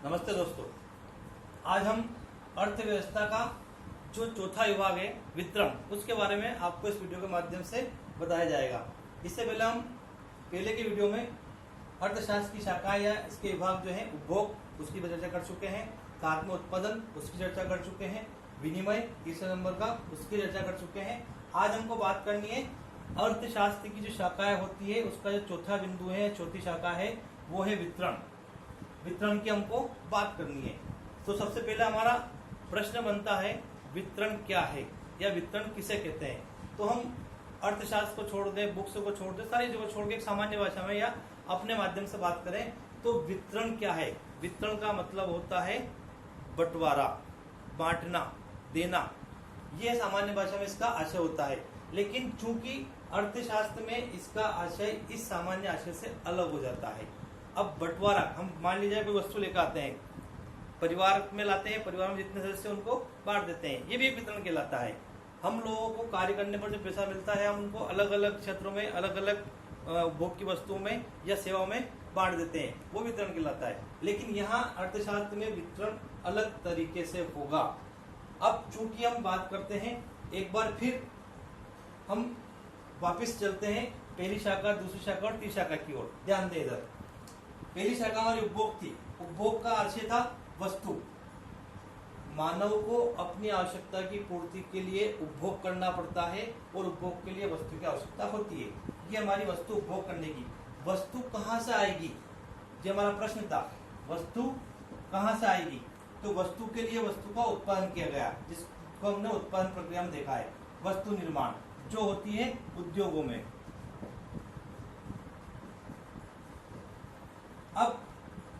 नमस्ते दोस्तों, आज हम अर्थव्यवस्था का जो चौथा विभाग है वितरण, उसके बारे में आपको इस वीडियो के माध्यम से बताया जाएगा। इससे पहले हम पहले की वीडियो में अर्थशास्त्र की शाखाएं या इसके विभाग जो है उपभोग, उसकी चर्चा कर चुके हैं। साथ में उत्पादन, उसकी चर्चा कर चुके हैं। विनिमय तीसरे नंबर का, उसकी चर्चा कर चुके हैं। आज हमको बात करनी है अर्थशास्त्र की जो शाखाएं होती है उसका जो चौथा बिंदु है, चौथी शाखा है, वो है वितरण। वितरण की हमको बात करनी है। तो सबसे पहले हमारा प्रश्न बनता है वितरण क्या है या वितरण किसे कहते हैं। तो हम अर्थशास्त्र को छोड़ दें, बुक्स को छोड़ दें, सारी चीजों को छोड़ के एक सामान्य भाषा में या अपने माध्यम से बात करें तो वितरण क्या है। वितरण का मतलब होता है बंटवारा, बांटना, देना। यह सामान्य भाषा में इसका आशय होता है। लेकिन चूंकि अर्थशास्त्र में इसका आशय इस सामान्य आशय से अलग हो जाता है। अब बंटवारा, हम मान लीजिए कोई वस्तु लेकर आते हैं, परिवार में लाते हैं, परिवार में जितने सदस्य उनको बांट देते हैं, ये भी एक वितरण कहलाता है। हम लोगों को कार्य करने पर जो पैसा मिलता है हम उनको अलग अलग क्षेत्रों में, अलग अलग उपभोग की वस्तुओं में या सेवाओं में बांट देते हैं, वो वितरण कहलाता है। लेकिन यहाँ अर्थशास्त्र में वितरण अलग तरीके से होगा। अब चूंकि हम बात करते हैं, एक बार फिर हम वापस चलते हैं पहली शाखा, दूसरी शाखा और तीसरी शाखा की ओर। ध्यान दें इधर, पहली शाखा हमारी उपभोग थी। उपभोग का अर्थ था वस्तु। मानव को अपनी आवश्यकता की पूर्ति के लिए उपभोग करना पड़ता है और उपभोग के लिए वस्तु की आवश्यकता होती है। ये हमारी वस्तु उपभोग करने की। वस्तु कहाँ से आएगी, ये हमारा प्रश्न था। वस्तु कहाँ से आएगी? तो वस्तु के लिए वस्तु का उत्पादन किया गया, जिसको हमने उत्पादन प्रक्रिया में देखा है। वस्तु निर्माण जो होती है उद्योगों में। अब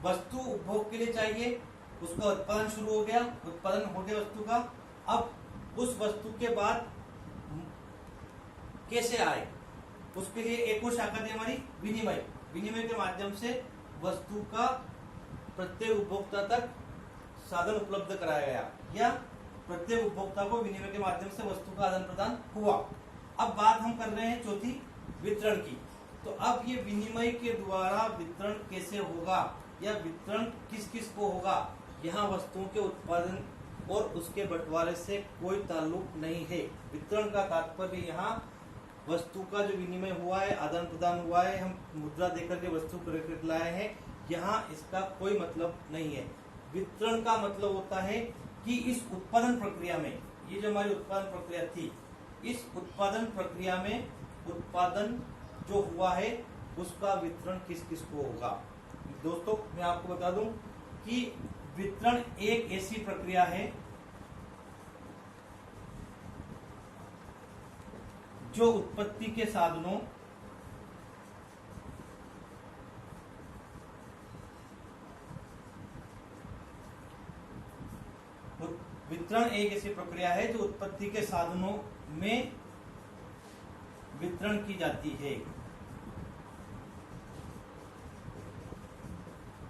वस्तु उपभोग के लिए चाहिए, उसका उत्पादन शुरू हो गया, उत्पादन हो गया वस्तु का। अब उस वस्तु के बाद कैसे आए, उसके लिए एक और शाखा थी हमारी विनिमय। विनिमय के माध्यम से वस्तु का प्रत्येक उपभोक्ता तक साधन उपलब्ध कराया गया या प्रत्येक उपभोक्ता को विनिमय के माध्यम से वस्तु का आदान प्रदान हुआ। अब बात हम कर रहे हैं चौथी, वितरण की। तो अब ये विनिमय के द्वारा वितरण कैसे होगा या वितरण किस किस को होगा, यहाँ वस्तुओं के उत्पादन और उसके बंटवारे से कोई ताल्लुक नहीं है। वितरण का तात्पर्य यहाँ वस्तु का जो विनिमय हुआ है, आदान प्रदान हुआ है, हम मुद्रा देकर के वस्तु खरीद लाए हैं, यहाँ इसका कोई मतलब नहीं है। वितरण का मतलब होता है कि इस उत्पादन प्रक्रिया में, ये जो हमारी उत्पादन प्रक्रिया थी, इस उत्पादन प्रक्रिया में उत्पादन जो हुआ है उसका वितरण किस किस को होगा। दोस्तों मैं आपको बता दूं कि वितरण एक ऐसी प्रक्रिया है जो उत्पत्ति के साधनों वितरण एक ऐसी प्रक्रिया है जो उत्पत्ति के साधनों में वितरण की जाती है।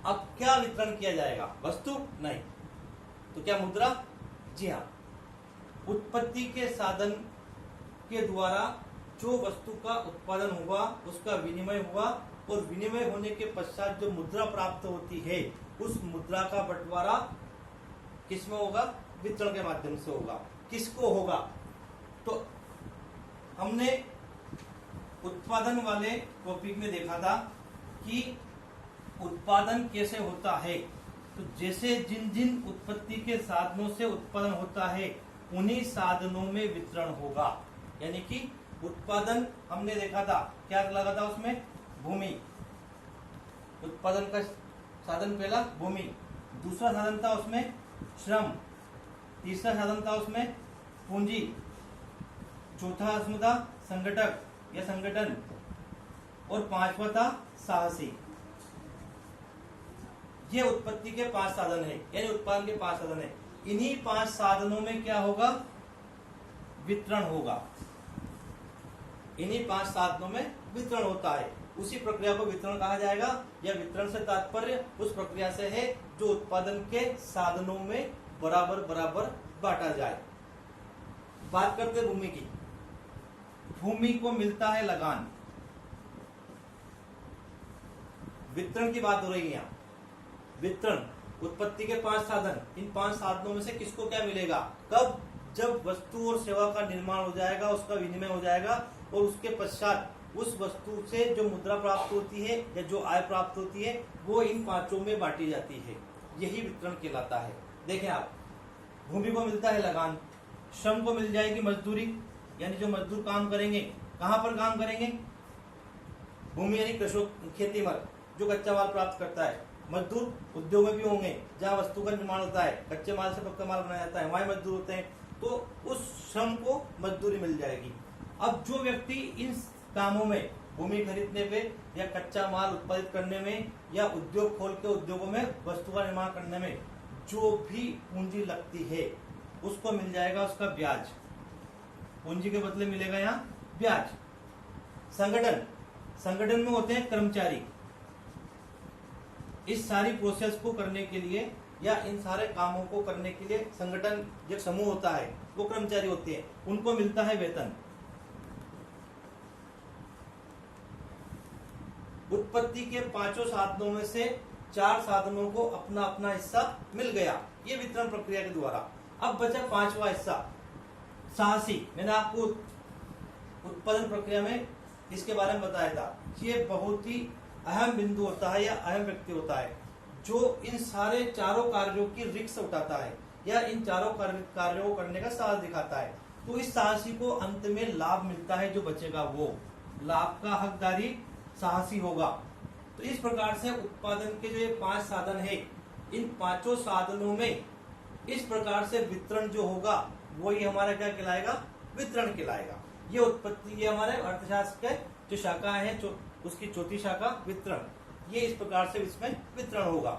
अब क्या वितरण किया जाएगा? वस्तु नहीं तो क्या मुद्रा? जी हाँ, उत्पत्ति के साधन के द्वारा जो वस्तु का उत्पादन हुआ उसका विनिमय हुआ और विनिमय होने के पश्चात जो मुद्रा प्राप्त होती है उस मुद्रा का बंटवारा किसमें होगा? वितरण के माध्यम से होगा। किसको होगा? तो हमने उत्पादन वाले टॉपिक में देखा था कि उत्पादन कैसे होता है। तो जैसे जिन जिन उत्पत्ति के साधनों से उत्पादन होता है उन्हीं साधनों में वितरण होगा। यानी कि उत्पादन हमने देखा था, क्या लगा था उसमें? भूमि। उत्पादन का साधन पहला भूमि, दूसरा साधन था उसमें श्रम, तीसरा साधन था उसमें पूंजी, चौथा उसमें था संगठक या संगठन और पांचवा था साहसी। ये उत्पत्ति के 5 साधन है, यानी उत्पादन के 5 साधन है। इन्हीं 5 साधनों में क्या होगा? वितरण होगा। इन्हीं 5 साधनों में वितरण होता है। उसी प्रक्रिया को वितरण कहा जाएगा या वितरण से तात्पर्य उस प्रक्रिया से है जो उत्पादन के साधनों में बराबर बराबर बांटा जाए। बात करते हैं भूमि की। भूमि को मिलता है लगान। वितरण की बात हो रही है यहाँ। वितरण उत्पत्ति के 5 साधन, इन 5 साधनों में से किसको क्या मिलेगा, कब, जब वस्तु और सेवा का निर्माण हो जाएगा, उसका विनिमय हो जाएगा और उसके पश्चात उस वस्तु से जो मुद्रा प्राप्त होती है या जो आय प्राप्त होती है वो इन 5 में बांटी जाती है। यही वितरण कहलाता है। देखें आप, भूमि को मिलता है लगान, श्रम को मिल जाएगी मजदूरी, यानी जो मजदूर काम करेंगे, कहाँ पर काम करेंगे, भूमि यानी कृषक, खेती मर जो कच्चा माल प्राप्त करता है। मजदूर उद्योग में भी होंगे जहाँ वस्तु का निर्माण होता है, कच्चे माल से पक्का माल बनाया जाता है, वहाँ मजदूर होते हैं, तो उस श्रम को मजदूरी मिल जाएगी। अब जो व्यक्ति इन कामों में, भूमि खरीदने पे या कच्चा माल उत्पादित करने में या उद्योग खोल के उद्योगों में वस्तु का निर्माण करने में जो भी पूंजी लगती है उसको मिल जाएगा उसका ब्याज। पूंजी के बदले मिलेगा यहाँ ब्याज। संगठन, संगठन में होते हैं कर्मचारी। इस सारी प्रोसेस को करने के लिए या इन सारे कामों को करने के लिए संगठन, जो समूह होता है वो कर्मचारी होते हैं, उनको मिलता है वेतन। उत्पत्ति के 5 साधनों में से 4 साधनों को अपना अपना हिस्सा मिल गया, ये वितरण प्रक्रिया के द्वारा। अब बचा 5वां हिस्सा, साहसी। मैंने आपको उत्पादन प्रक्रिया में इसके बारे में बताया था। ये बहुत ही अहम बिंदु होता है या अहम व्यक्ति होता है जो इन सारे चारों कार्यों की रिस्क उठाता है या इन चारों कार्यों को करने का साहस दिखाता है। तो इस साहसी को अंत में लाभ मिलता है, जो बचेगा वो लाभ का हकदारी साहसी होगा। तो इस प्रकार से उत्पादन के जो ये 5 साधन है, इन 5 साधनों में इस प्रकार से वितरण जो होगा वही हमारा क्या कहलाएगा, वितरण कहलाएगा। ये उत्पत्ति, ये हमारे अर्थशास्त्र के जो शाखा है, उसकी चौथी शाखा वितरण, ये इस प्रकार से इसमें वितरण होगा।